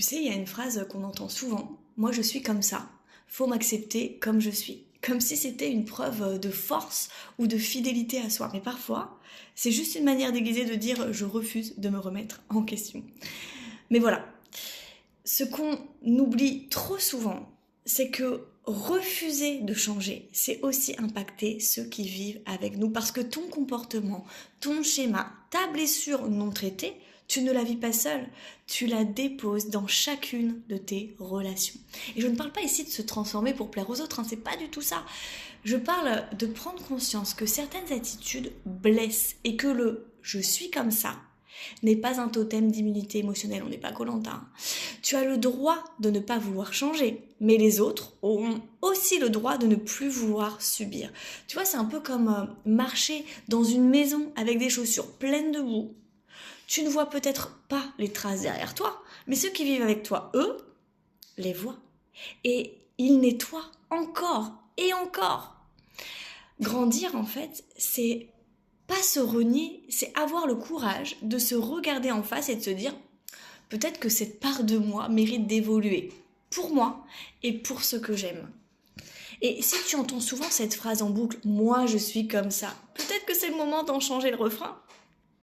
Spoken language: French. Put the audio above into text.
Tu sais, il y a une phrase qu'on entend souvent. Moi, je suis comme ça. Faut m'accepter comme je suis. Comme si c'était une preuve de force ou de fidélité à soi. Mais parfois, c'est juste une manière déguisée de dire je refuse de me remettre en question. Mais voilà. Ce qu'on oublie trop souvent, c'est que refuser de changer, c'est aussi impacter ceux qui vivent avec nous. Parce que ton comportement, ton schéma, ta blessure non traitée, tu ne la vis pas seule, tu la déposes dans chacune de tes relations. Et je ne parle pas ici de se transformer pour plaire aux autres, hein, c'est pas du tout ça. Je parle de prendre conscience que certaines attitudes blessent et que le je suis comme ça n'est pas un totem d'immunité émotionnelle, on n'est pas Koh-Lanta. Tu as le droit de ne pas vouloir changer, mais les autres ont aussi le droit de ne plus vouloir subir. Tu vois, c'est un peu comme marcher dans une maison avec des chaussures pleines de boue. Tu ne vois peut-être pas les traces derrière toi, mais ceux qui vivent avec toi, eux, les voient. Et ils nettoient encore et encore. Grandir, en fait, c'est pas se renier, c'est avoir le courage de se regarder en face et de se dire peut-être que cette part de moi mérite d'évoluer pour moi et pour ce que j'aime. Et si tu entends souvent cette phrase en boucle, moi je suis comme ça, peut-être que c'est le moment d'en changer le refrain.